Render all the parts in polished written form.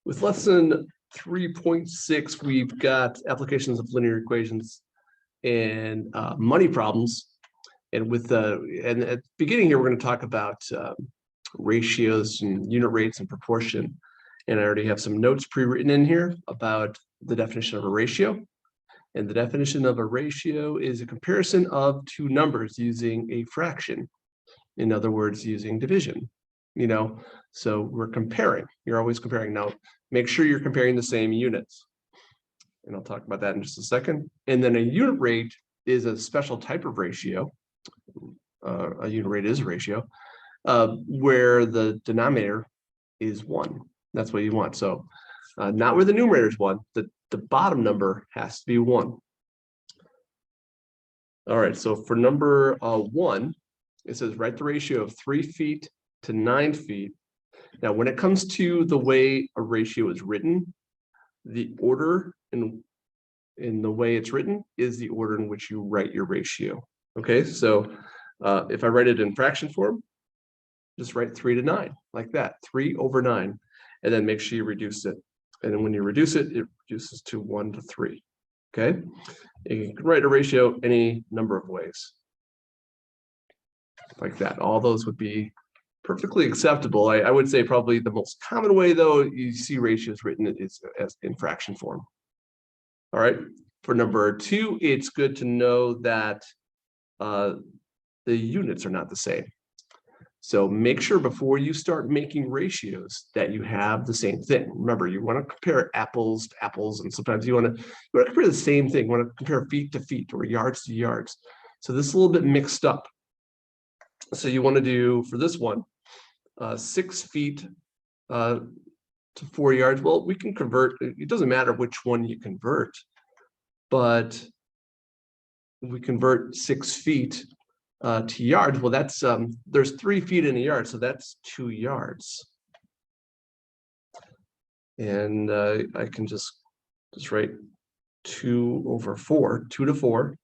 With lesson 3.6, we've got applications of linear equations and money problems. And at the beginning here, we're going to talk about ratios and unit rates and proportion. And I already have some notes pre-written in here about the definition of a ratio. And the definition of a ratio is a comparison of two numbers using a fraction. In other words, using division. So we're comparing. You're always comparing. Now, make sure you're comparing the same units. And I'll talk about that in just a second. And then a unit rate is a special type of ratio. A unit rate is a ratio where the denominator is 1. That's what you want. So not where the numerator is 1. The bottom number has to be 1. All right, so for number 1, it says write the ratio of 3 feet to 9 feet. Now, when it comes to the way a ratio is written, the order in the way it's written is the order in which you write your ratio. Okay, so if I write it in fraction form, just write 3 to 9 like that, 3 over 9, and then make sure you reduce it. And then when you reduce it, it reduces to 1 to 3. Okay, you can write a ratio any number of ways like that. All those would be perfectly acceptable. I would say probably the most common way, though, you see ratios written is as in fraction form. All right, for number 2, it's good to know that the units are not the same. So make sure before you start making ratios that you have the same thing. Remember, you want to compare apples to apples, and sometimes you want to compare the same thing. You want to compare feet to feet or yards to yards. So this is a little bit mixed up. So you want to do, for this one, 6 feet to 4 yards. Well, we can convert. It doesn't matter which one you convert, but we convert 6 feet to yards. Well, that's there's 3 feet in a yard, so that's 2 yards. And I can just write 2 over 4, 2 to 4,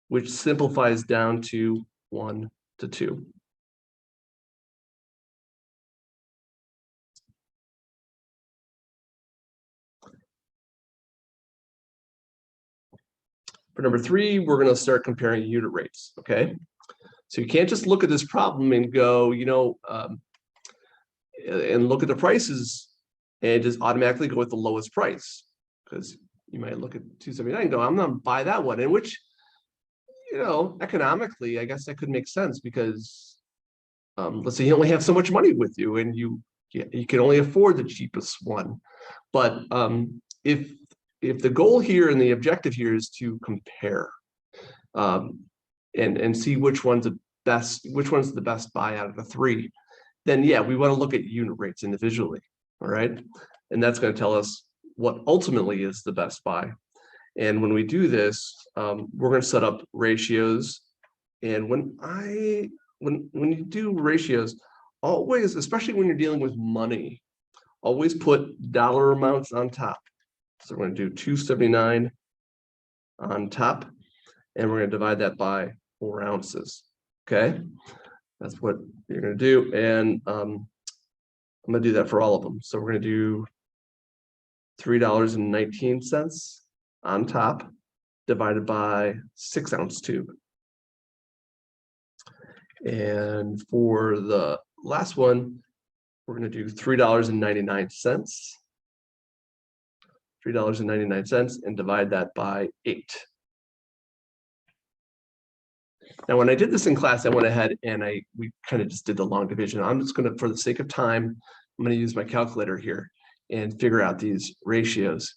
which simplifies down to 1 to 2. For number 3, we're going to start comparing unit rates. Okay, so you can't just look at this problem and go, and look at the prices and just automatically go with the lowest price, because you might look at 279 and go, I'm not going to buy that one. In which, economically, I guess that could make sense, because let's say you only have so much money with you and you can only afford the cheapest one. But if the goal here and the objective here is to compare and see which one's the best buy out of the 3, then yeah, we want to look at unit rates individually. All right, and that's going to tell us what ultimately is the best buy. And when we do this, we're going to set up ratios. And when you do ratios, always, especially when you're dealing with money, always put dollar amounts on top. So we're going to do 279 on top, and we're going to divide that by 4 ounces. Okay, that's what you're going to do. And I'm going to do that for all of them. So we're going to do $3.19 on top divided by 6-ounce tube. And for the last one, we're going to do $3.99. $3.99 and divide that by 8. Now, when I did this in class, I went ahead and we kind of just did the long division. I'm just going to, for the sake of time, I'm going to use my calculator here and figure out these ratios.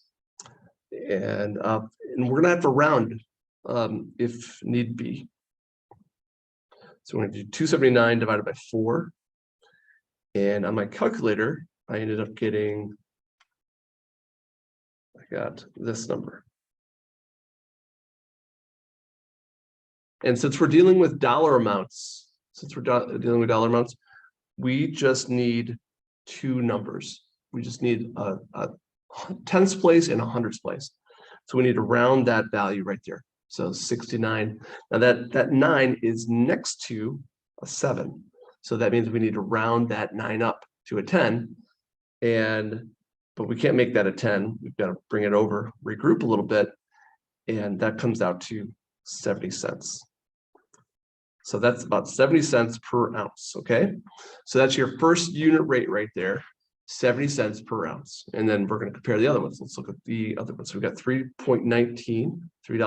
And we're going to have to round if need be. So we're going to do 279 divided by 4. And on my calculator, I ended up getting, I got this number. And since we're dealing with dollar amounts, we just need 2 numbers. We just need a tens place and a hundreds place. So we need to round that value right there. So 69. Now that 9 is next to a 7. So that means we need to round that 9 up to a 10. And but we can't make that a 10. We've got to bring it over, regroup a little bit, and that comes out to 70 cents. So that's about 70 cents per ounce, okay? So that's your first unit rate right there, 70 cents per ounce. And then we're going to compare the other ones. Let's look at the other ones. So we've got $3.19, and you're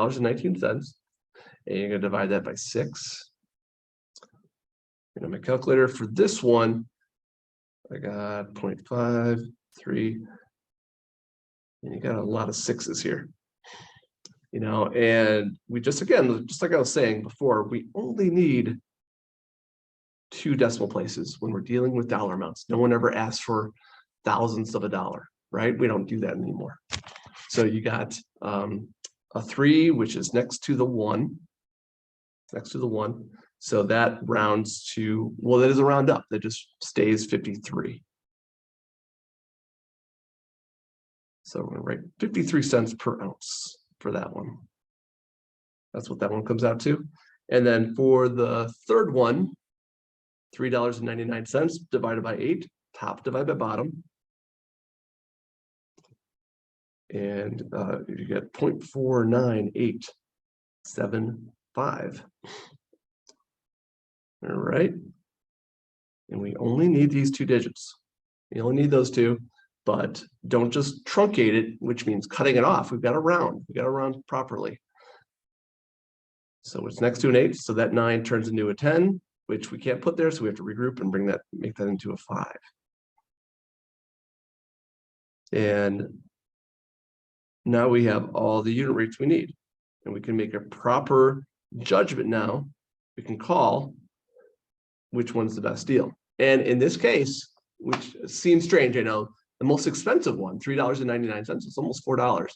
going to divide that by 6. And on my calculator for this one, I got 0.53, and you got a lot of 6s here. You know, and we just, again, just like I was saying before, we only need 2 decimal places when we're dealing with dollar amounts. No one ever asks for thousandths of a dollar, right? We don't do that anymore. So you got a 3, which is next to the 1. Next to the 1. So that rounds to, well, that is a round up. That just stays 53. So we're going to write 53 cents per ounce for that one. That's what that one comes out to. And then for the third one, $3.99 divided by 8, top divided by bottom. And you get 0.49875. All right. And we only need these 2 digits. We only need those 2, but don't just truncate it, which means cutting it off. We've got to round. We've got to round properly. So it's next to an 8. So that 9 turns into a 10, which we can't put there. So we have to regroup and make that into a 5. And now we have all the unit rates we need. And we can make a proper judgment now. We can call which one's the best deal. And in this case, which seems strange, I know, the most expensive one, $3.99, it's almost $4,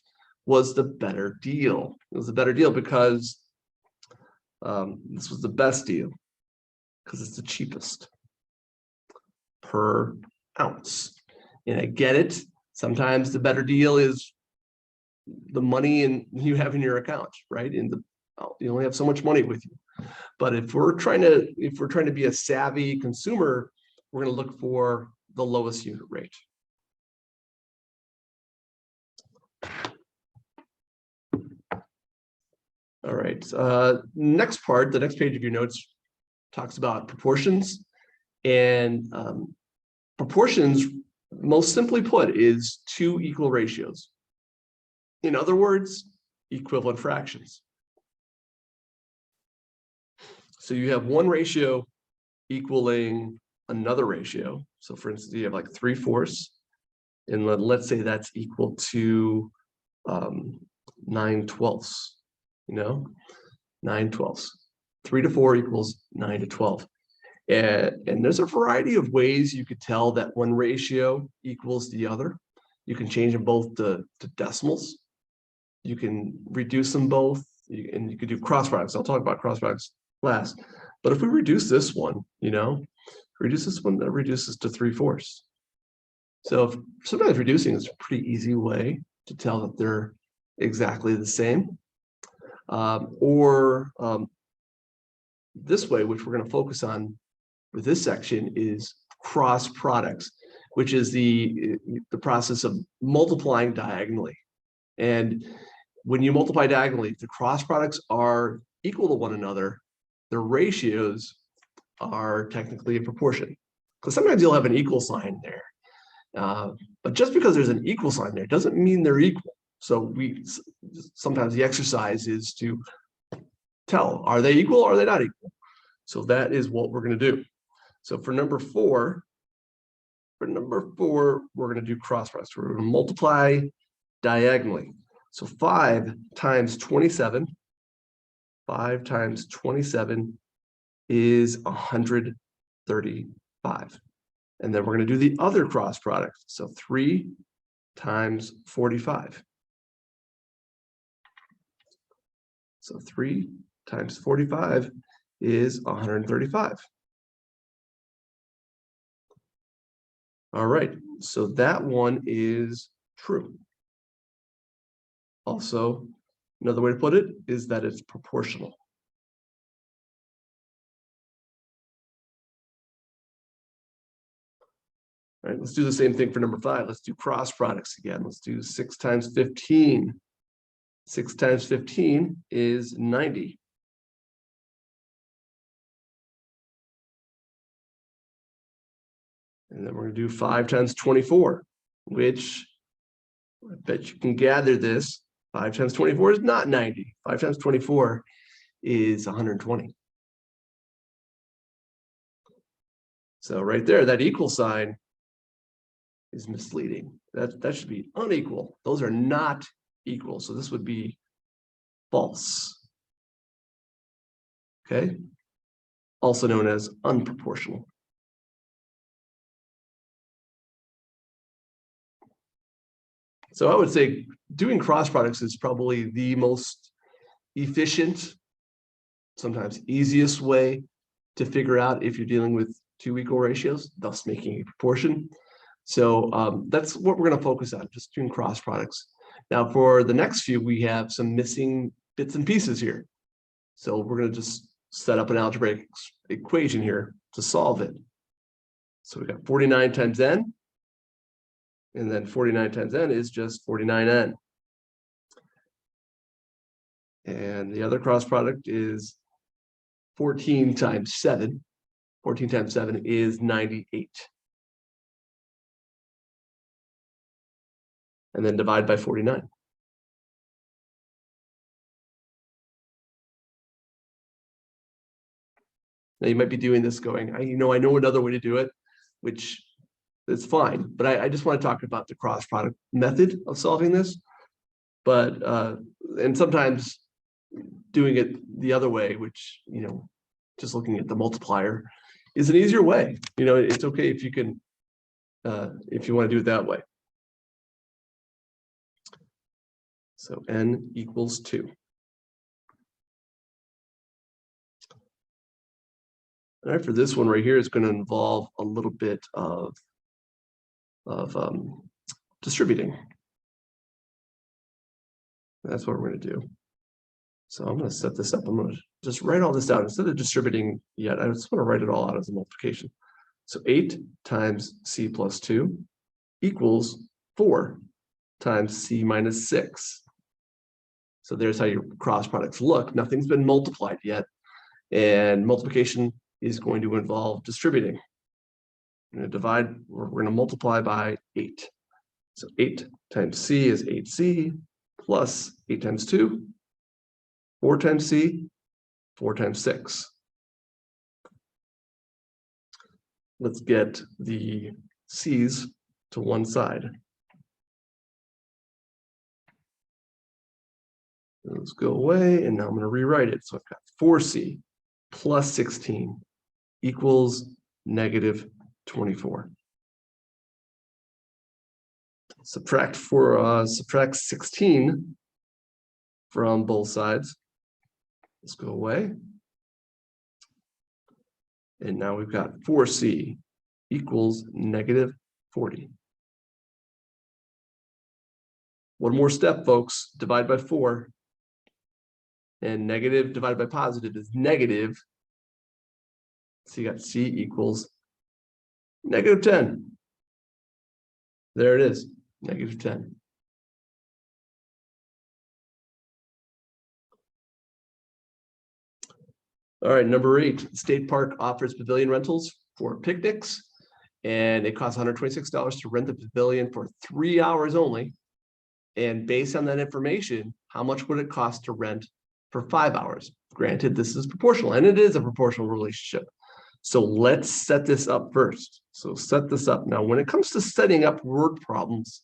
was the better deal. It was the better deal because this was the best deal because it's the cheapest per ounce. And I get it. Sometimes the better deal is the money you have in your account, right? You only have so much money with you. But if we're trying to be a savvy consumer, we're going to look for the lowest unit rate. All right. Next part, the next page of your notes talks about proportions, and proportions, most simply put, is 2 equal ratios. In other words, equivalent fractions. So you have one ratio equaling another ratio. So for instance, you have like 3/4, and let's say that's equal to 9/12. You know, 9/12. 3 to 4 equals 9 to 12. And there's a variety of ways you could tell that one ratio equals the other. You can change them both to decimals. You can reduce them both, and you could do cross products. I'll talk about cross products last. But if we reduce this one, you know, reduce this one, that reduces to 3/4. So sometimes reducing is a pretty easy way to tell that they're exactly the same. This way, which we're going to focus on with this section, is cross products, which is the process of multiplying diagonally. And when you multiply diagonally, if the cross products are equal to one another, the ratios are technically in proportion. Because sometimes you'll have an equal sign there. But just because there's an equal sign there doesn't mean they're equal. So sometimes the exercise is to tell, are they equal or are they not equal? So that is what we're going to do. So for number 4, we're going to do cross products. We're going to multiply diagonally. So 5 times 27. 5 times 27 is 135. And then we're going to do the other cross product. So 3 times 45. So 3 times 45 is 135. All right, so that one is true. Also, another way to put it is that it's proportional. All right, let's do the same thing for number 5. Let's do cross products again. Let's do 6 times 15. 6 times 15 is 90. And then we're going to do 5 times 24, which I bet you can gather this. 5 times 24 is not 90. 5 times 24 is 120. So right there, that equal sign is misleading. That should be unequal. Those are not equal. So this would be false. Okay. Also known as unproportional. So I would say doing cross products is probably the most efficient, sometimes easiest way to figure out if you're dealing with 2 equal ratios, thus making a proportion. So that's what we're going to focus on, just doing cross products. Now for the next few, we have some missing bits and pieces here. So we're going to just set up an algebraic equation here to solve it. So we got 49 times n, and then 49 times n is just 49n. And the other cross product is 14 times 7. 14 times 7 is 98. And then divide by 49. Now you might be doing this going, I know another way to do it, which is fine, but I just want to talk about the cross product method of solving this. But and sometimes doing it the other way, which, just looking at the multiplier is an easier way. It's okay if you can, if you want to do it that way. So n equals 2. All right, for this one right here, it's going to involve a little bit of distributing. That's what we're going to do. So I'm going to set this up. I'm going to just write all this down instead of distributing yet. I just want to write it all out as a multiplication. So 8 times c plus 2 equals 4 times c minus 6. So there's how your cross products look. Nothing's been multiplied yet. And multiplication is going to involve distributing. We're going to divide, we're going to multiply by 8. So 8 times c is 8c plus 8 times 2, 4 times c, 4 times 6. Let's get the c's to one side. Let's go away, and now I'm going to rewrite it. So I've got 4c plus 16 equals negative 24. Subtract 16 from both sides. Let's go away. And now we've got 4c equals negative 40. One more step, folks. Divide by 4. And negative divided by positive is negative. So you got c equals negative 10. There it is, negative 10. All right, number 8, State Park offers pavilion rentals for picnics, and it costs $126 to rent the pavilion for 3 hours only. And based on that information, how much would it cost to rent for 5 hours? Granted, this is proportional, and it is a proportional relationship. So let's set this up first. So set this up. Now, when it comes to setting up word problems,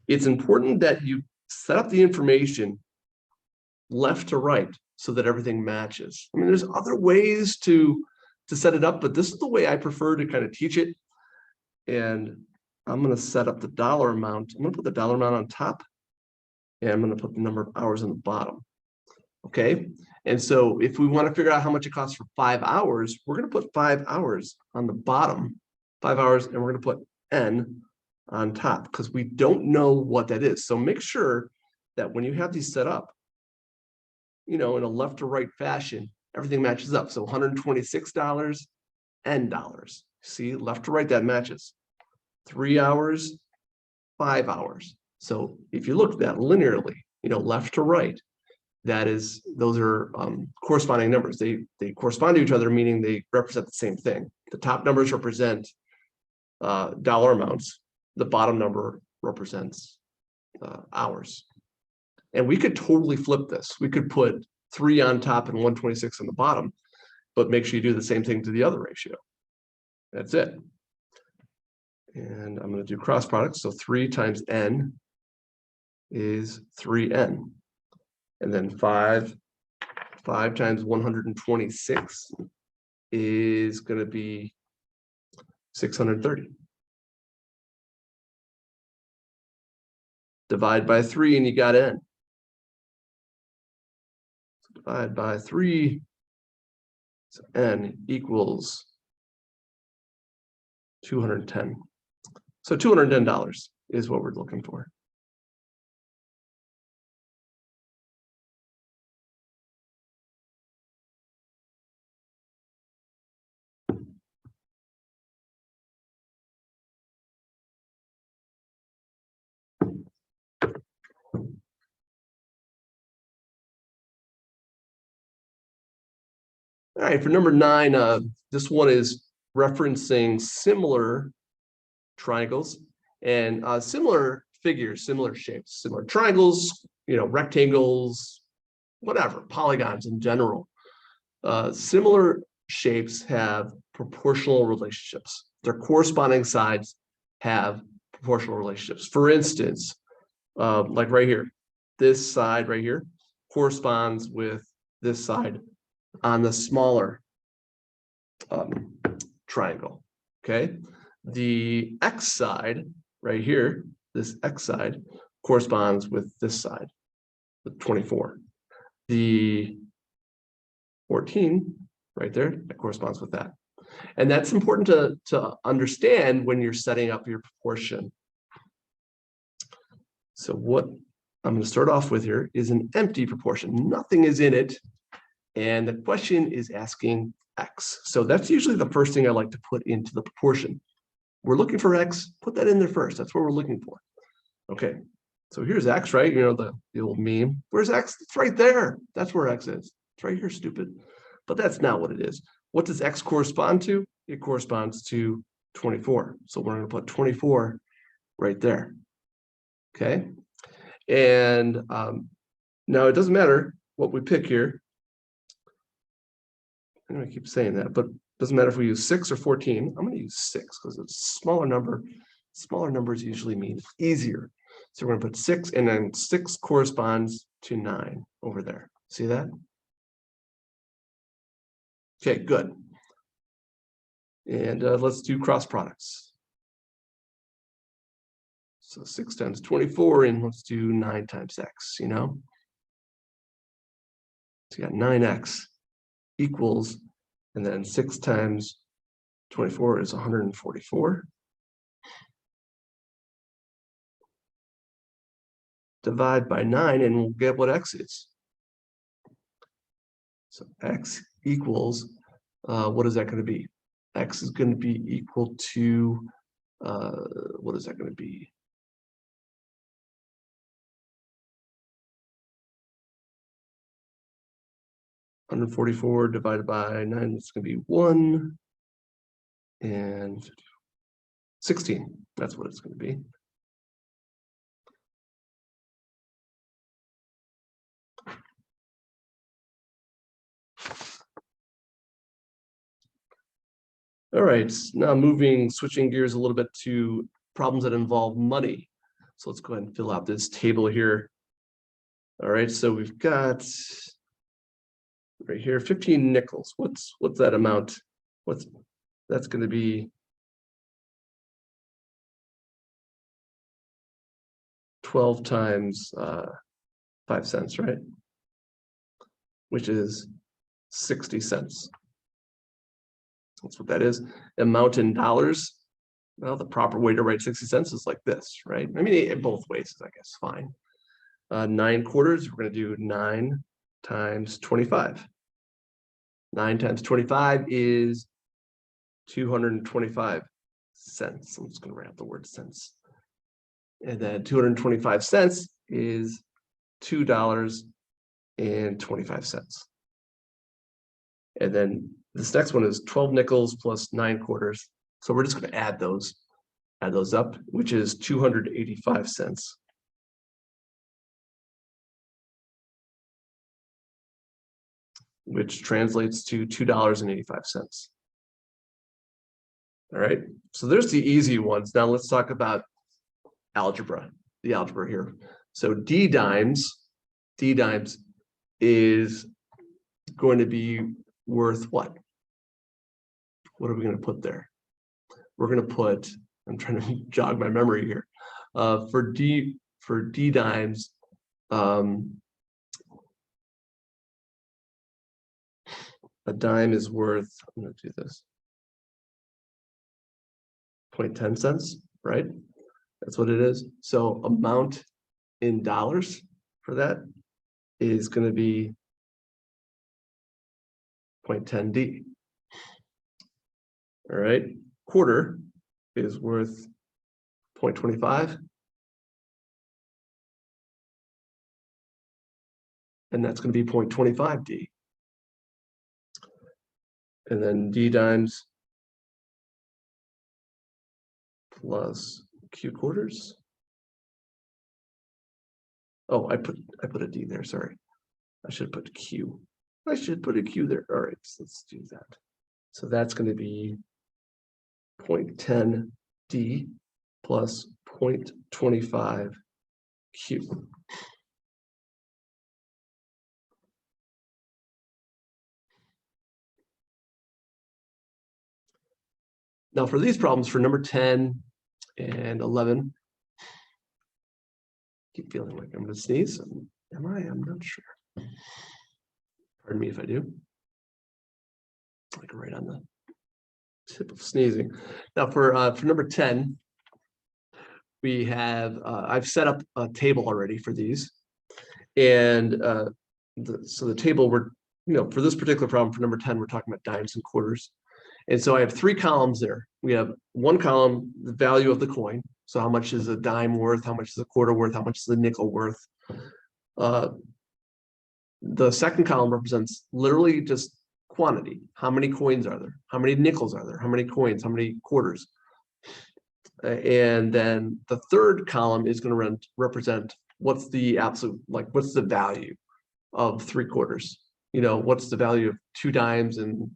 it's important that you set up the information left to right so that everything matches. I mean, there's other ways to set it up, but this is the way I prefer to kind of teach it. And I'm going to set up the dollar amount. I'm going to put the dollar amount on top, and I'm going to put the number of hours on the bottom. Okay. And so if we want to figure out how much it costs for 5 hours, we're going to put 5 hours on the bottom, 5 hours, and we're going to put n on top because we don't know what that is. So make sure that when you have these set up, in a left to right fashion, everything matches up. So $126, n dollars. See, left to right, that matches. 3 hours, 5 hours. So if you look at that linearly, left to right, those are corresponding numbers. They correspond to each other, meaning they represent the same thing. The top numbers represent dollar amounts. The bottom number represents hours. And we could totally flip this. We could put 3 on top and 126 on the bottom, but make sure you do the same thing to the other ratio. That's it. And I'm going to do cross products. So 3 times n is 3n. And then 5 times 126 is going to be 630. Divide by 3 and you got n. So divide by 3, so n equals 210. So $210 is what we're looking for. All right, for number 9, this one is referencing similar triangles and similar figures, similar shapes, similar triangles, rectangles, whatever, polygons in general. Similar shapes have proportional relationships. Their corresponding sides have proportional relationships. For instance, like right here, this side right here corresponds with this side on the smaller triangle, okay? The x side right here, this x side corresponds with this side, with 24. The 14 right there, that corresponds with that. And that's important to understand when you're setting up your proportion. So what I'm going to start off with here is an empty proportion. Nothing is in it. And the question is asking x. So that's usually the first thing I like to put into the proportion. We're looking for x, put that in there first. That's what we're looking for. Okay, so here's x, right? The old meme. Where's x? It's right there. That's where x is. It's right here, stupid. But that's not what it is. What does x correspond to? It corresponds to 24. So we're going to put 24 right there. Okay, and now it doesn't matter what we pick here. I'm going to keep saying that, but it doesn't matter if we use 6 or 14. I'm going to use 6 because it's a smaller number. Smaller numbers usually mean easier. So we're going to put 6, and then 6 corresponds to 9 over there. See that? Okay, good. And let's do cross products. So 6 times 24, and let's do 9 times x, So you got 9x equals, and then 6 times 24 is 144. Divide by 9, and we'll get what x is. So x equals, what is that going to be? X is going to be equal to, what is that going to be? $144 divided by 9, it's going to be 1 and 16. That's what it's going to be. All right, now switching gears a little bit to problems that involve money. So let's go ahead and fill out this table here. All right, so we've got right here 15 nickels. What's that amount? That's going to be 12 times 5 cents, right? Which is 60 cents. That's what that is. Amount in dollars. Well, the proper way to write 60 cents is like this, right? I mean, in both ways, I guess, fine. 9 quarters, we're going to do 9 times 25. 9 times 25 is 225 cents. I'm just going to write out the word cents. And then 225 cents is $2.25. And then this next one is 12 nickels plus 9 quarters. So we're just going to add those up, which is 285 cents. Which translates to $2.85. All right, so there's the easy ones. Now let's talk about algebra, the algebra here. So D dimes is going to be worth what? What are we going to put there? We're going to put, I'm trying to jog my memory here. For D dimes, a dime is worth, I'm going to do this, 0.10 cents, right? That's what it is. So amount in dollars for that is going to be 0.10 D. All right, quarter is worth 0.25. And that's going to be 0.25 D. And then D dimes plus Q quarters. Oh, I put a D there, sorry. I should put Q. I should put a Q there. All right, so let's do that. So that's going to be 0.10 D plus 0.25 Q. Now for these problems, for number 10 and 11, I keep feeling like I'm going to sneeze. Am I? I'm not sure. Pardon me if I do. Like right on the tip of sneezing. Now for number 10, we have, I've set up a table already for these. And so the table we're, for this particular problem for number 10, we're talking about dimes and quarters. And so I have 3 columns there. We have one column, the value of the coin. So how much is a dime worth? How much is a quarter worth? How much is a nickel worth? The second column represents literally just quantity. How many coins are there? How many nickels are there? How many coins? How many quarters? And then the third column is going to represent what's the absolute, like what's the value of 3 quarters? What's the value of 2 dimes and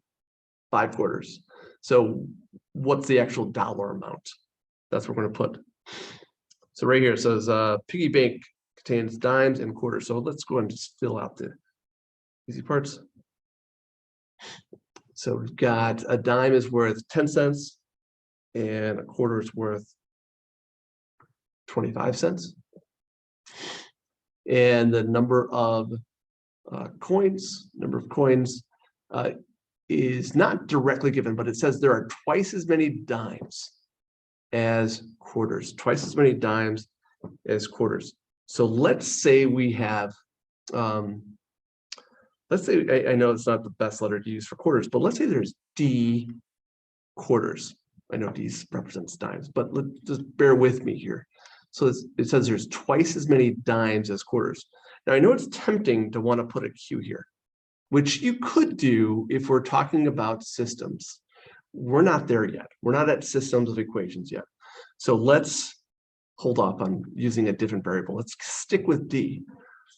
5 quarters? So what's the actual dollar amount? That's what we're going to put. So right here it says piggy bank contains dimes and quarters. So let's go ahead and just fill out the easy parts. So we've got a dime is worth 10 cents and a quarter is worth 25 cents. And the number of coins is not directly given, but it says there are twice as many dimes as quarters, twice as many dimes as quarters. So let's say we have, let's say, I know it's not the best letter to use for quarters, but let's say there's D quarters. I know D represents dimes, but just bear with me here. So it says there's twice as many dimes as quarters. Now I know it's tempting to want to put a Q here, which you could do if we're talking about systems. We're not there yet. We're not at systems of equations yet. So let's hold off on using a different variable. Let's stick with D.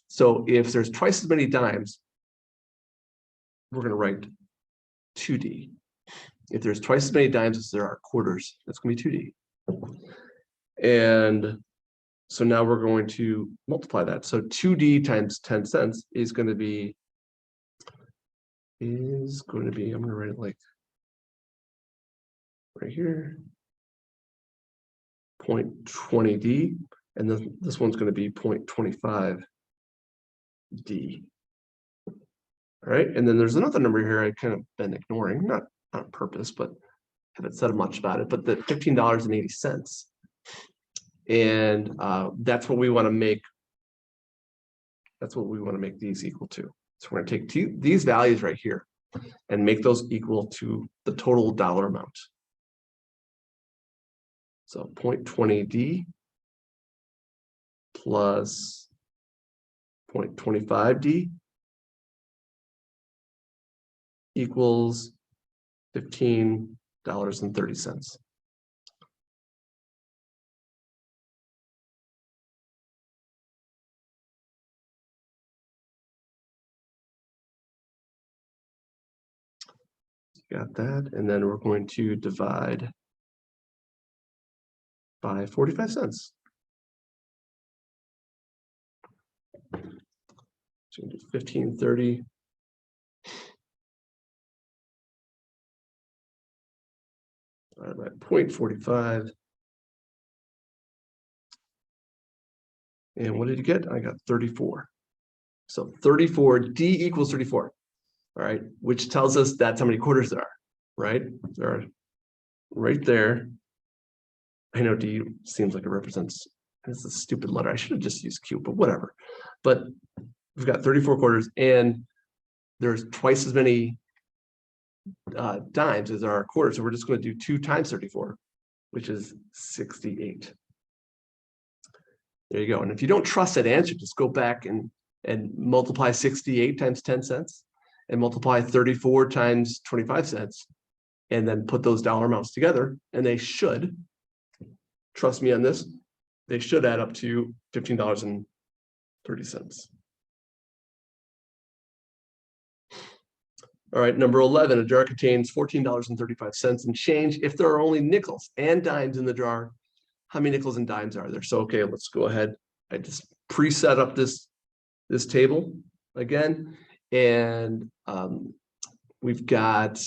So if there's twice as many dimes, we're going to write 2D. If there's twice as many dimes as there are quarters, that's going to be 2D. And so now we're going to multiply that. So 2D times 10 cents is going to be, I'm going to write it like right here, 0.20D, and then this one's going to be 0.25D. All right, and then there's another number here I kind of been ignoring, not on purpose, but haven't said much about it, but the $15.80. And that's what we want to make. That's what we want to make these equal to. So we're going to take these values right here and make those equal to the total dollar amount. So 0.20D plus 0.25D equals $15.30. Got that, and then we're going to divide by 45 cents. So 15.30 by 0.45. And what did you get? I got 34. So 34, D equals 34. All right, which tells us that's how many quarters there are, right? There are right there. I know D seems like it represents, it's a stupid letter. I should have just used Q, but whatever. But we've got 34 quarters, and there's twice as many dimes as there are quarters. So we're just going to do 2 times 34, which is 68. There you go. And if you don't trust that answer, just go back and multiply 68 times 10 cents and multiply 34 times 25 cents, and then put those dollar amounts together, and they should, trust me on this, they should add up to $15.30. All right, number 11, a jar contains $14.35 and change. If there are only nickels and dimes in the jar, how many nickels and dimes are there? So, okay, let's go ahead. I just pre-set up this table again, and we've got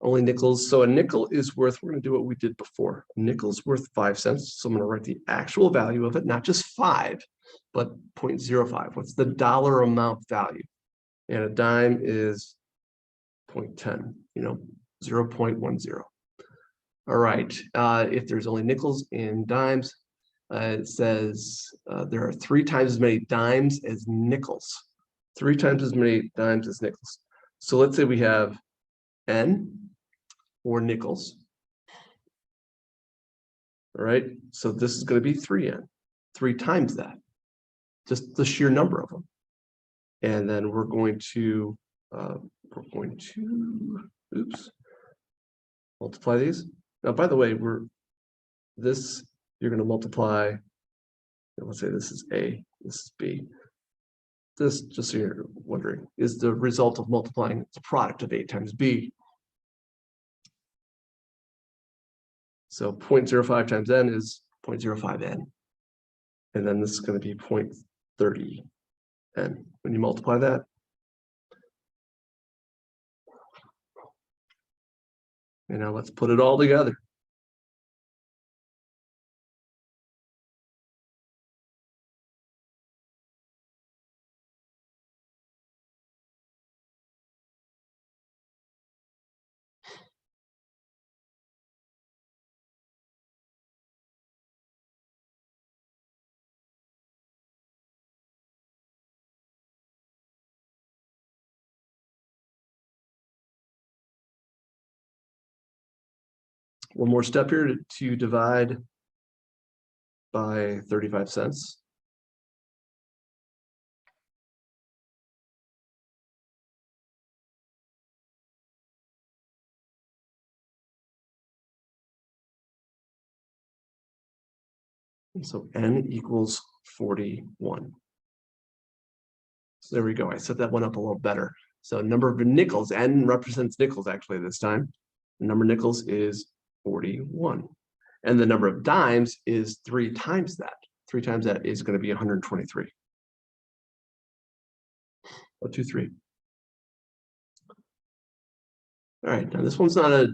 only nickels. So a nickel is worth, we're going to do what we did before. A nickel's worth 5 cents. So I'm going to write the actual value of it, not just 5, but 0.05. What's the dollar amount value? And a dime is 0.10, 0.10. All right. If there's only nickels and dimes, it says there are 3 times as many dimes as nickels. 3 times as many dimes as nickels. So let's say we have N, or nickels. All right, so this is going to be 3N, 3 times that, just the sheer number of them. And then we're going to multiply these. Now, by the way, you're going to multiply, let's say this is A, this is B. This, just so you're wondering, is the result of multiplying the product of A times B. So 0.05 times N is 0.05N. And then this is going to be 0.30N. When you multiply that, and now let's put it all together. One more step here to divide by 35 cents. And so N equals 41. So there we go. I set that one up a little better. So number of nickels, N represents nickels actually this time. The number of nickels is 41. And the number of dimes is 3 times that. 3 times that is going to be 123. 0.23. All right, now this one's not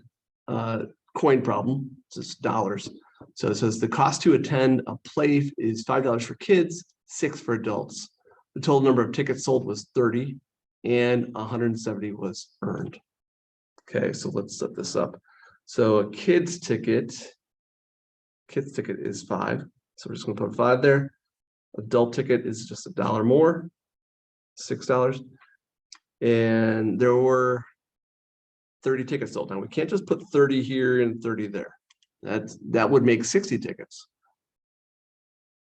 a coin problem, it's just dollars. So it says the cost to attend a play is $5 for kids, $6 for adults. The total number of tickets sold was 30 and 170 was earned. Okay, so let's set this up. So a kid's ticket is 5. So we're just going to put 5 there. Adult ticket is just $1 more, $6. And there were 30 tickets sold. Now we can't just put 30 here and 30 there. That would make 60 tickets.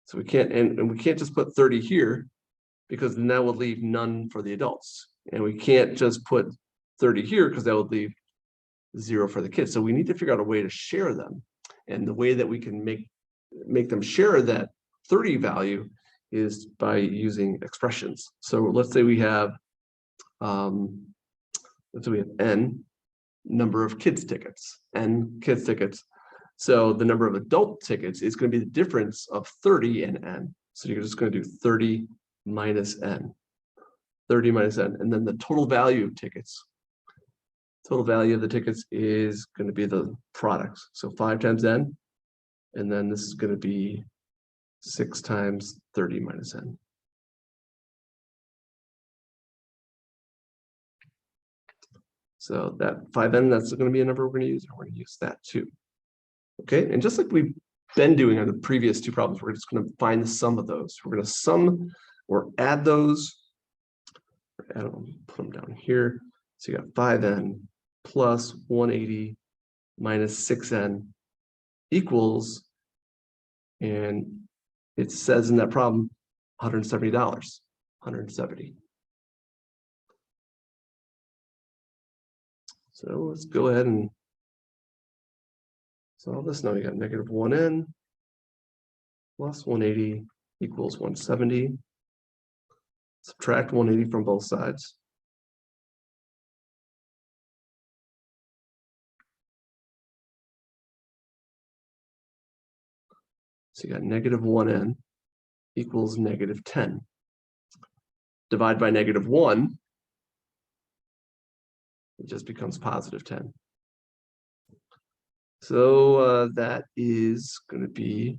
So we can't, and we can't just put 30 here, because then that would leave none for the adults. And we can't just put 30 here, because that would leave 0 for the kids. So we need to figure out a way to share them. And the way that we can make them share that 30 value is by using expressions. So let's say we have n number of kids tickets, n kids tickets. So the number of adult tickets is going to be the difference of 30 and n. So you're just going to do 30 minus n, 30 minus n, and then the total value of tickets. Total value of the tickets is going to be the products. So 5 times n, and then this is going to be 6 times 30 minus n. So that 5n, that's going to be a number we're going to use, and we're going to use that too. Okay, and just like we've been doing on the previous two problems, we're just going to find the sum of those. We're going to sum or add those. I don't put them down here. So you got 5n plus 180 minus 6n equals, and it says in that problem, $170, 170. So let's go ahead and solve this. Now we got negative 1n plus 180 equals 170. Subtract 180 from both sides. So you got negative 1n equals negative 10. Divide by negative 1, it just becomes positive 10. So that is going to be,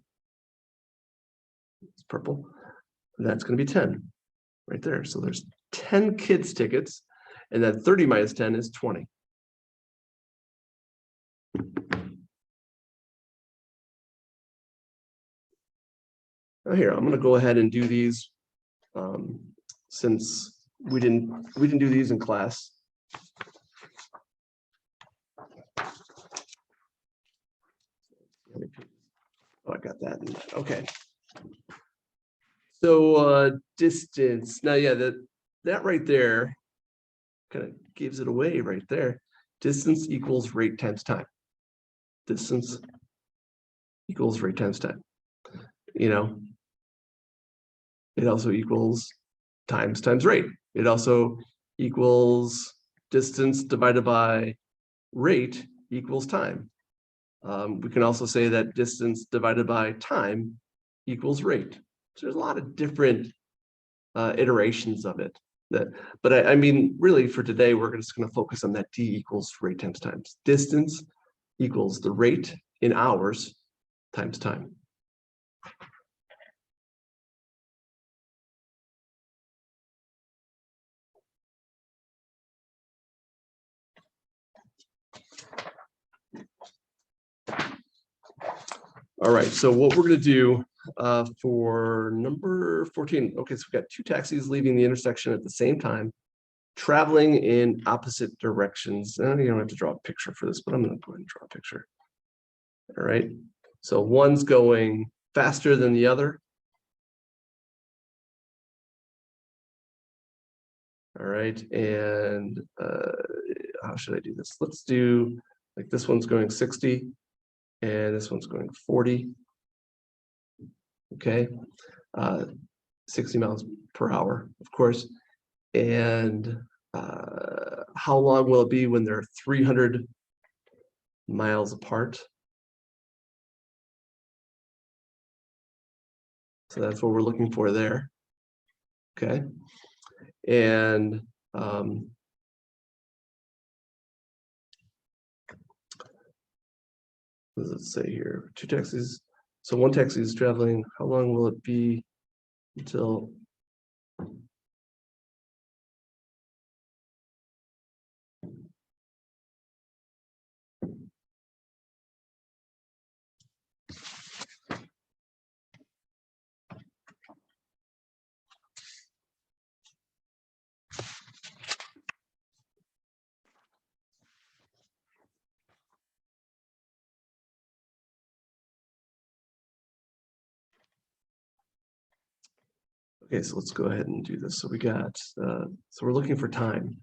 it's purple, that's going to be 10 right there. So there's 10 kids tickets, and then 30 minus 10 is 20. Now here, I'm going to go ahead and do these since we didn't do these in class. Oh, I got that. Okay. So distance. Now, yeah, that right there kind of gives it away right there. Distance equals rate times time. Distance equals rate times time. You know, it also equals times rate. It also equals distance divided by rate equals time. We can also say that distance divided by time equals rate. So there's a lot of different iterations of it. But I mean, really for today, we're just going to focus on that d equals rate times time. Distance equals the rate in hours times time. All right, so what we're going to do for number 14, okay, so we've got 2 taxis leaving the intersection at the same time, traveling in opposite directions. And you don't have to draw a picture for this, but I'm going to go ahead and draw a picture. All right, so one's going faster than the other. All right, and how should I do this? Let's do, like, this one's going 60 and this one's going 40. Okay, 60 miles per hour, of course. And how long will it be when they're 300 miles apart? So that's what we're looking for there. Okay, and what does it say here? 2 taxis. So 1 taxi is traveling. How long will it be until Okay, so let's go ahead and do this. So we got, so we're looking for time.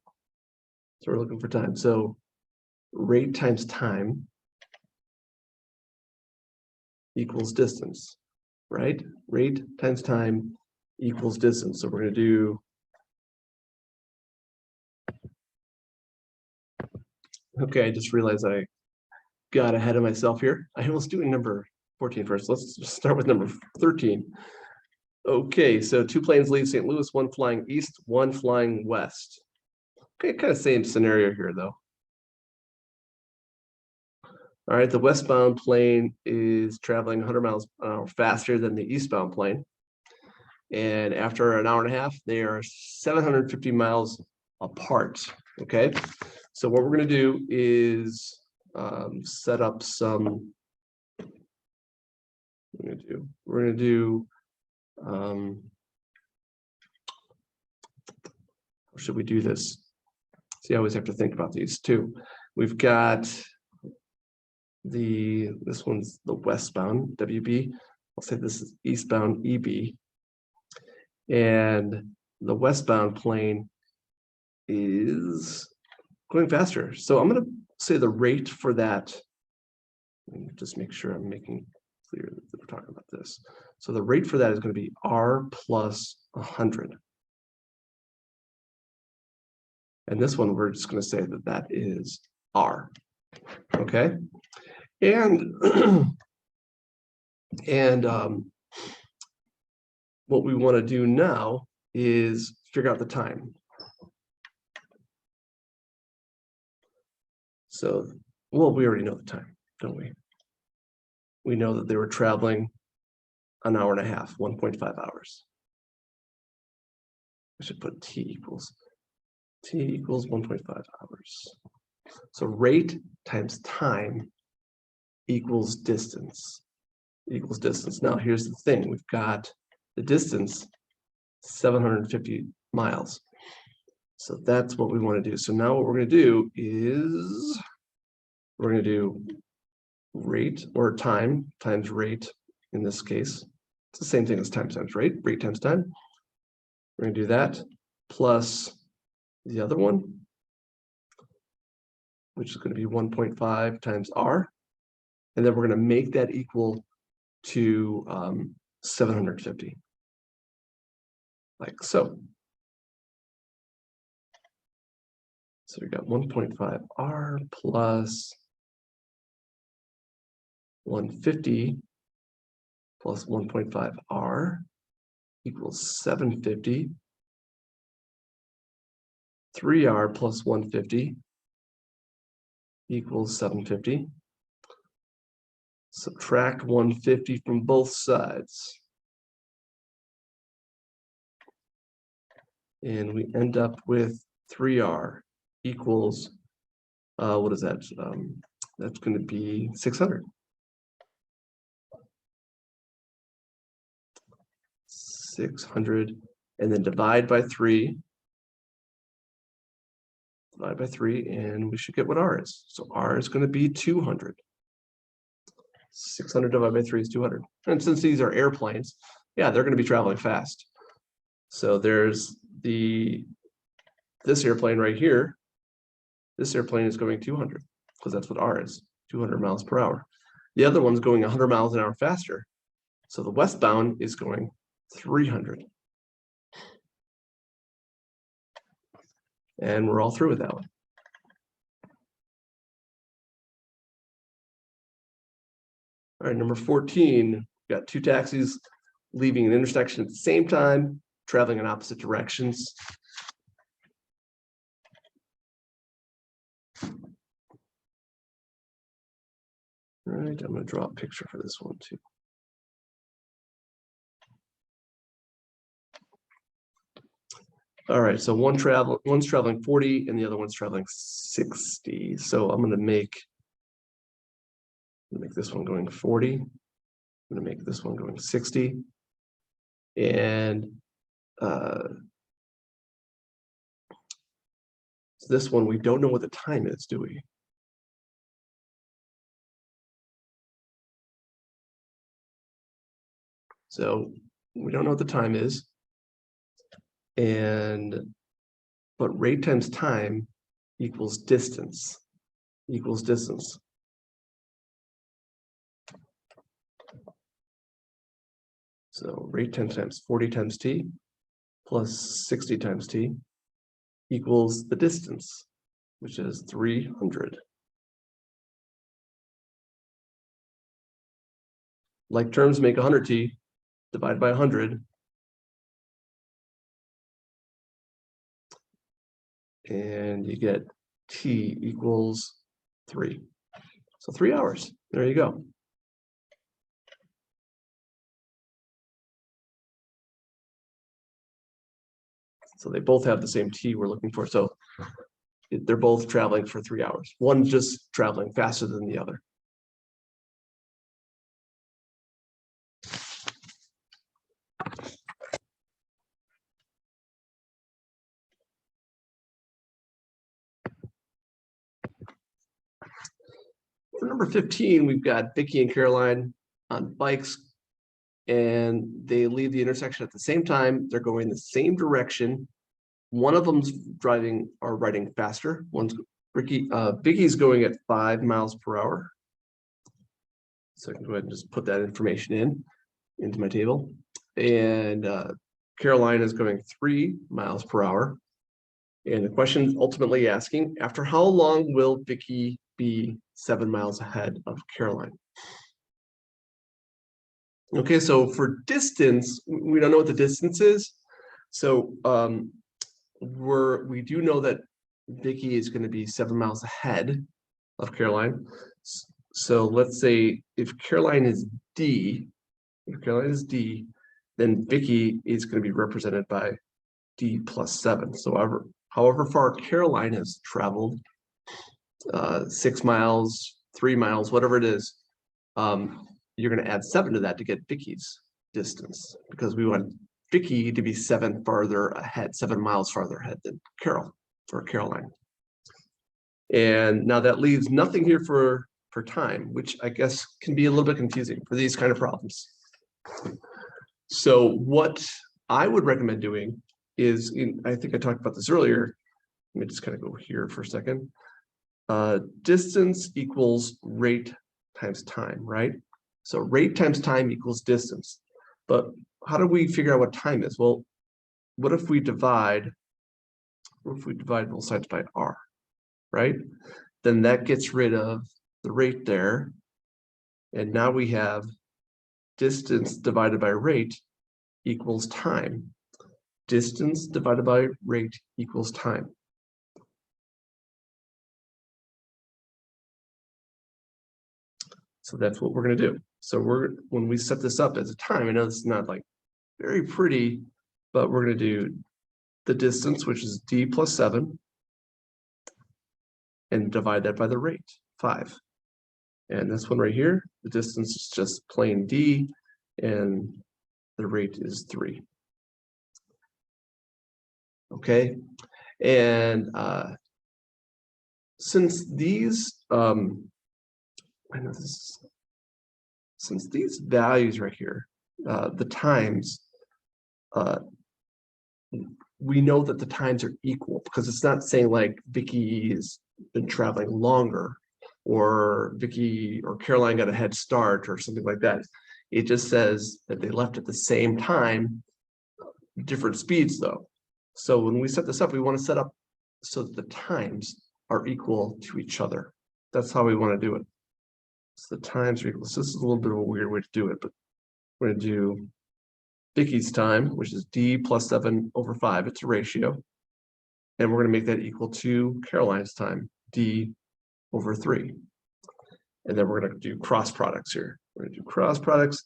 So we're looking for time. So rate times time equals distance, right? Rate times time equals distance. So we're going to do, okay, I just realized I got ahead of myself here. I was doing number 14 first. Let's start with number 13. Okay, so 2 planes leave St. Louis, 1 flying east, 1 flying west. Okay, kind of same scenario here though. All right, the westbound plane is traveling 100 miles an hour faster than the eastbound plane. And after an hour and a half, they are 750 miles apart. Okay, so what we're going to do is set up some. We're going to do. How should we do this? See, I always have to think about these too. We've got this one's the westbound WB. I'll say this is eastbound EB. And the westbound plane is going faster. So I'm going to say the rate for that. Let me just make sure I'm making clear that we're talking about this. So the rate for that is going to be R plus 100. And this one, we're just going to say that that is R. Okay. And, what we want to do now is figure out the time. So, well, we already know the time, don't we? We know that they were traveling an hour and a half, 1.5 hours. I should put T equals 1.5 hours. So rate times time equals distance. Now, here's the thing. We've got the distance, 750 miles. So that's what we want to do. So now what we're going to do is we're going to do rate or time times rate in this case. It's the same thing as time times rate times time. We're going to do that plus the other one, which is going to be 1.5 times R. And then we're going to make that equal to 750, like so. So we got 1.5 R plus 150 plus 1.5 R equals 750. 3R plus 150 equals 750. Subtract 150 from both sides. And we end up with 3R equals, what is that? That's going to be 600. 600, and then divide by 3. Divide by 3, and we should get what R is. So R is going to be 200. 600 divided by 3 is 200. And since these are airplanes, yeah, they're going to be traveling fast. So there's this airplane right here. This airplane is going 200 because that's what R is, 200 miles per hour. The other one's going 100 miles an hour faster. So the westbound is going 300. And we're all through with that one. All right, number 14, we've got 2 taxis leaving an intersection at the same time, traveling in opposite directions. All right, I'm going to draw a picture for this one too. All right, so one's traveling 40 and the other one's traveling 60. So I'm going to make this one going 40. I'm going to make this one going 60. And this one, we don't know what the time is, do we? So we don't know what the time is. But rate times time equals distance, So rate times 40 times t plus 60 times t equals the distance, which is 300. Like terms make 100t, divide by 100. And you get t equals 3. So 3 hours. There you go. So they both have the same t we're looking for. So they're both traveling for 3 hours. One's just traveling faster than the other. For number 15, we've got Vicky and Caroline on bikes, and they leave the intersection at the same time. They're going the same direction. One of them's driving or riding faster. Vicky's going at 5 miles per hour. So I can go ahead and just put that information into my table. And Caroline is going 3 miles per hour. And the question is ultimately asking, after how long will Vicky be 7 miles ahead of Caroline? Okay, so for distance, we don't know what the distance is. So we do know that Vicky is going to be 7 miles ahead of Caroline. So let's say if Caroline is D, then Vicky is going to be represented by D plus 7. So however far Caroline has traveled, 6 miles, 3 miles, whatever it is, you're going to add 7 to that to get Vicky's distance, because we want Vicky to be 7 miles farther ahead than Caroline. And now that leaves nothing here for time, which I guess can be a little bit confusing for these kind of problems. So what I would recommend doing is, I think I talked about this earlier. Let me just kind of go here for a second. Distance equals rate times time, right? So rate times time equals distance. But how do we figure out what time is? Well, what if we divide both sides by r, right? Then that gets rid of the rate there. And now we have distance divided by rate equals time. Distance divided by rate equals time. So that's what we're going to do. So when we set this up as a time, I know this is not like very pretty, but we're going to do the distance, which is d plus 7, and divide that by the rate, 5. And this one right here, the distance is just plain d, and the rate is 3. Okay, and since these since these values right here, the times, we know that the times are equal, because it's not saying like Vicky has been traveling longer, or Vicky or Caroline got a head start or something like that. It just says that they left at the same time, different speeds though. So when we set this up, we want to set up so that the times are equal to each other. That's how we want to do it. So the times are equal. So this is a little bit of a weird way to do it, but we're going to do Vicky's time, which is d plus 7 over 5. It's a ratio. And we're going to make that equal to Caroline's time, d over 3. And then we're going to do cross products here. We're going to do cross products,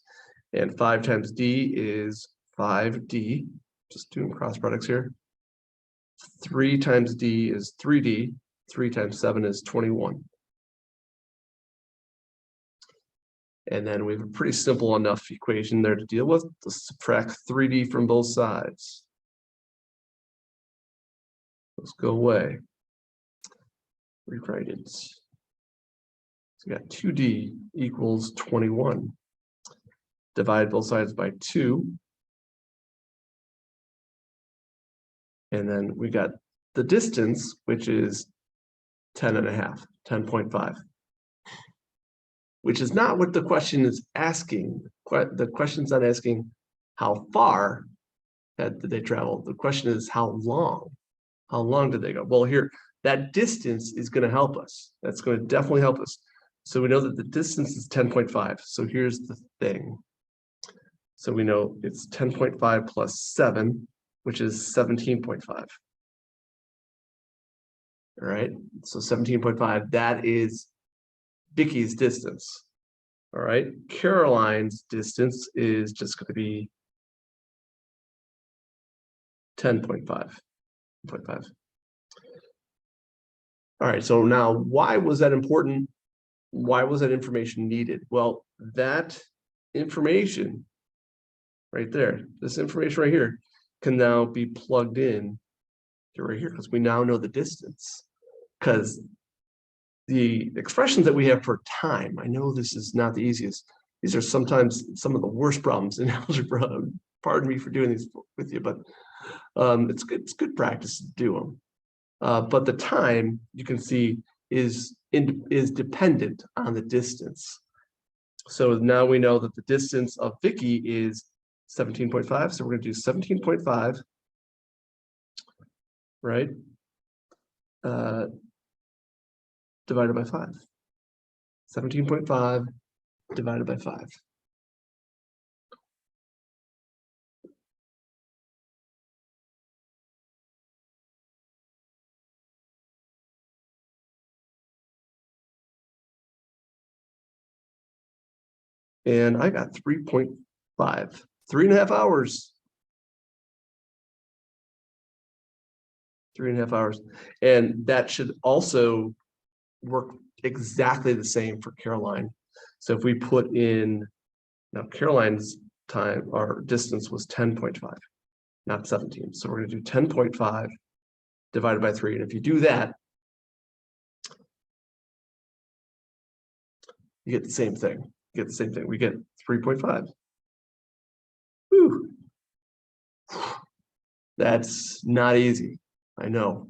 and 5 times d is 5d. Just doing cross products here. 3 times d is 3d. 3 times 7 is 21. And then we have a pretty simple enough equation there to deal with. Let's subtract 3d from both sides. Let's go away. Rewrite it. So we got 2d equals 21. Divide both sides by 2. And then we got the distance, which is 10.5, 10.5, which is not what the question is asking. The question's not asking how far did they travel. The question is how long. How long did they go? Well, here, that distance is going to help us. That's going to definitely help us. So we know that the distance is 10.5. So here's the thing. So we know it's 10.5 plus 7, which is 17.5. All right, so 17.5, that is Vicky's distance. All right, Caroline's distance is just going to be 10.5. All right, so now why was that important? Why was that information needed? Well, that information right there, this information right here, can now be plugged in to right here because we now know the distance. Because the expressions that we have for time, I know this is not the easiest. These are sometimes some of the worst problems in algebra. Pardon me for doing these with you, but it's good practice to do them. But the time, you can see, is dependent on the distance. So now we know that the distance of Vicky is 17.5. So we're going to do 17.5, right? Divided by 5. 17.5 divided by 5. And I got 3.5, 3.5 hours. 3.5 hours. And that should also work exactly the same for Caroline. So if we put in, now Caroline's time, our distance was 10.5, not 17. So we're going to do 10.5 divided by 3. And if you do that, you get the same thing. You get the same thing. We get 3.5. Whew. That's not easy. I know.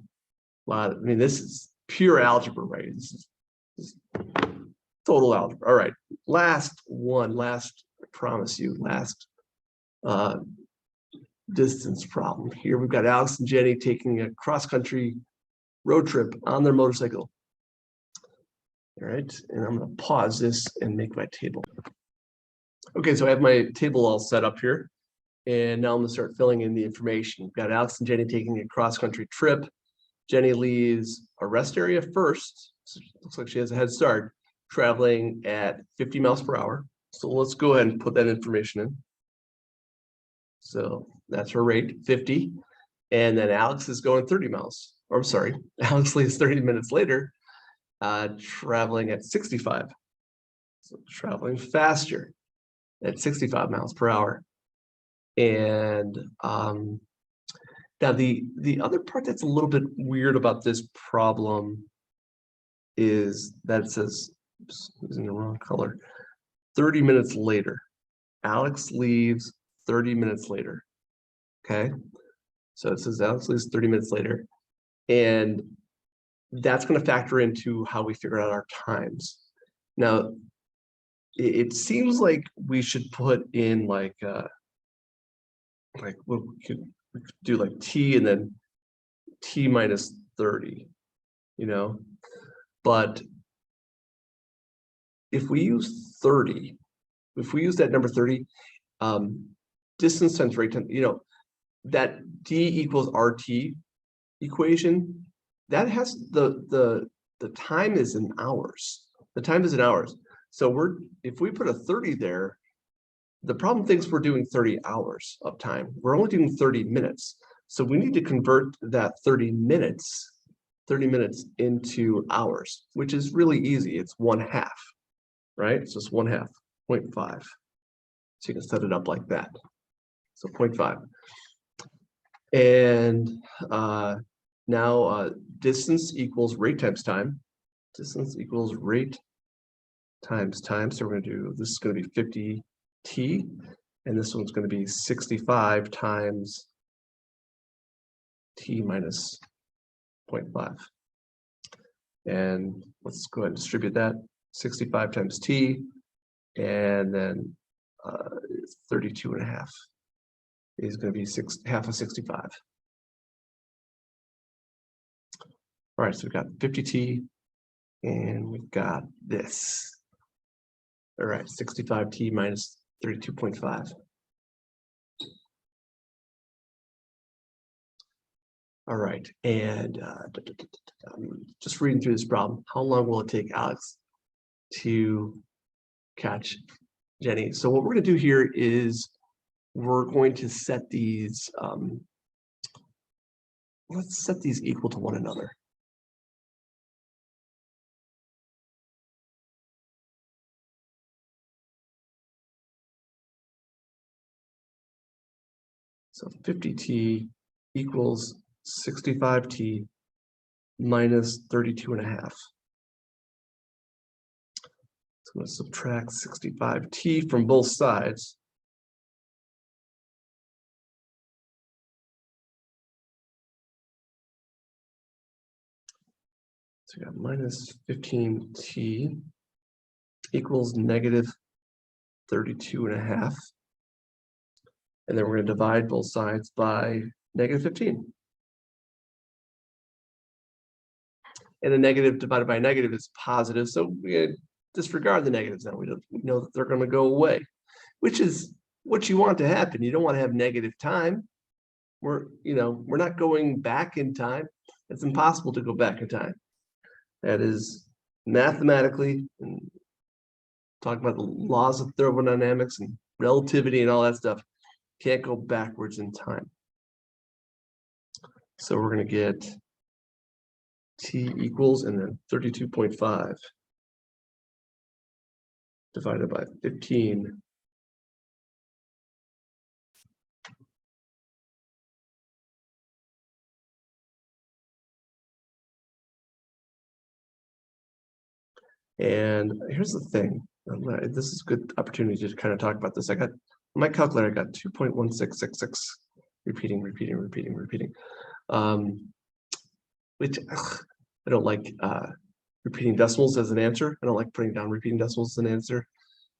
I mean, this is pure algebra, right? This is total algebra. All right. Last one. Last, I promise you, last distance problem. Here we've got Alex and Jenny taking a cross-country road trip on their motorcycle. All right, and I'm going to pause this and make my table. Okay, so I have my table all set up here, and now I'm going to start filling in the information. We've got Alex and Jenny taking a cross-country trip. Jenny leaves a rest area first. So it looks like she has a head start, traveling at 50 miles per hour. So let's go ahead and put that information in. So that's her rate, 50. And then Alex is going 30 miles. Or I'm sorry, Alex leaves 30 minutes later, traveling at 65. So traveling faster at 65 miles per hour. And now the other part that's a little bit weird about this problem is that it says, oops, using the wrong color, 30 minutes later. Alex leaves 30 minutes later. Okay. So it says Alex leaves 30 minutes later. And that's going to factor into how we figure out our times. Now, it seems like we should put in like we could do like t and then t minus 30, you know. But if we use 30, if we use that number 30, distance times rate time, you know, that d equals rt equation, that has the time is in hours. The time is in hours. So if we put a 30 there, the problem thinks we're doing 30 hours of time. We're only doing 30 minutes. So we need to convert that 30 minutes into hours, which is really easy. It's 1/2, right? So it's 1/2, 0.5. So you can set it up like that. So 0.5. And now distance equals rate times time. Distance equals rate times time. So we're going to do, this is going to be 50t, and this one's going to be 65 times t minus 0.5. And let's go ahead and distribute that. 65 times t, and then 32.5 is going to be half of 65. All right, so we've got 50t, and we've got this. All right, 65t minus 32.5. All right, and just reading through this problem. How long will it take Alex to catch Jenny? So what we're going to do here is we're going to set these, let's set these equal to one another. So 50t equals 65t minus 32.5. So I'm going to subtract 65t from both sides. So we got minus 15t equals negative 32.5. And then we're going to divide both sides by negative 15. And a negative divided by a negative is positive. So we disregard the negatives now. We know that they're going to go away, which is what you want to happen. You don't want to have negative time. We're not going back in time. It's impossible to go back in time. That is mathematically, and talking about the laws of thermodynamics and relativity and all that stuff, can't go backwards in time. So we're going to get t equals, and then 32.5 divided by 15 . And here's the thing. This is a good opportunity to kind of talk about this. I got my calculator, I got 2.1666 repeating. Which I don't like repeating decimals as an answer. I don't like putting down repeating decimals as an answer.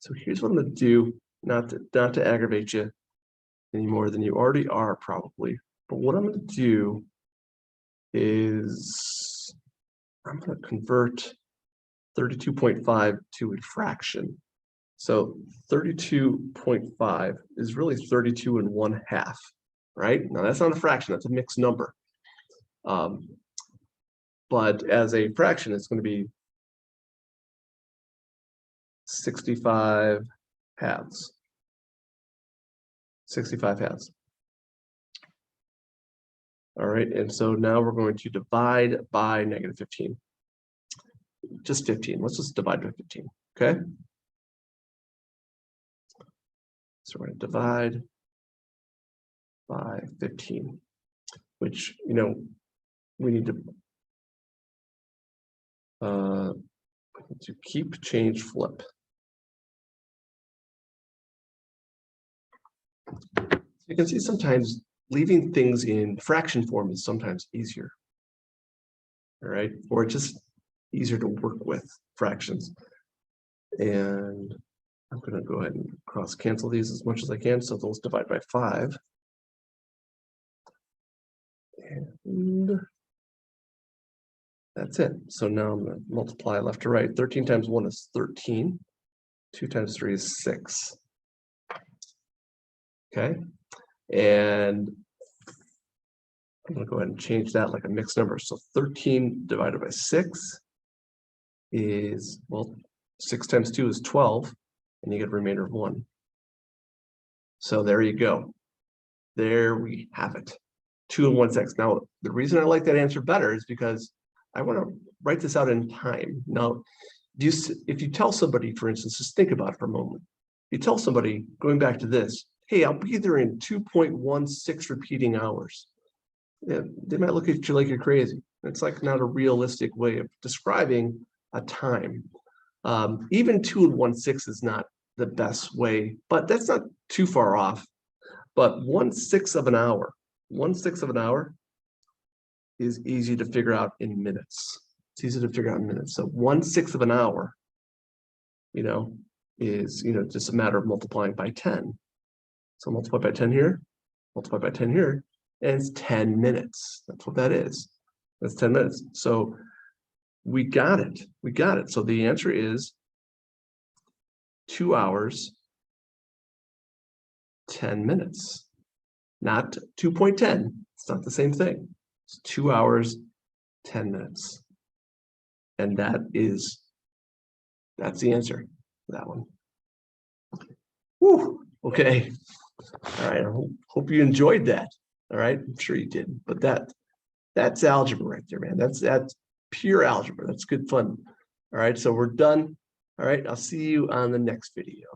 So here's what I'm going to do, not to aggravate you any more than you already are probably. But what I'm going to do is I'm going to convert 32.5 to a fraction. So 32.5 is really 32 1/2, right? Now that's not a fraction, that's a mixed number. But as a fraction, it's going to be 65 halves. 65 halves. All right, and so now we're going to divide by negative 15. Just 15. Let's just divide by 15. Okay. So we're going to divide by 15, which, we need to keep, change, flip. You can see sometimes leaving things in fraction form is sometimes easier. All right, or just easier to work with fractions. And I'm going to go ahead and cross cancel these as much as I can. So those divide by 5. And that's it. So now I'm going to multiply left to right. 13 times 1 is 13. 2 times 3 is 6. Okay. And I'm going to go ahead and change that like a mixed number. So 13 divided by 6 is, well, 6 times 2 is 12, and you get a remainder of 1. So there you go. There we have it. 2 1/6. Now, the reason I like that answer better is because I want to write this out in time. Now, if you tell somebody, for instance, just think about it for a moment. You tell somebody, going back to this, hey, I'll be there in 2.16 repeating hours. Yeah, they might look at you like you're crazy. It's like not a realistic way of describing a time. Even 2 1/6 is not the best way, but that's not too far off. But 1/6 of an hour, 1/6 of an hour is easy to figure out in minutes. It's easy to figure out in minutes. So 1/6 of an hour, is, just a matter of multiplying by 10. So multiply by 10 here, multiply by 10 here, and it's 10 minutes. That's what that is. That's 10 minutes. So we got it. We got it. So the answer is 2 hours, 10 minutes. Not 2.10. It's not the same thing. It's 2 hours, 10 minutes. And that's the answer for that one. Whew. Okay. All right. I hope you enjoyed that. All right. I'm sure you did. But that's algebra right there, man. That's pure algebra. That's good fun. All right. So we're done. All right. I'll see you on the next video.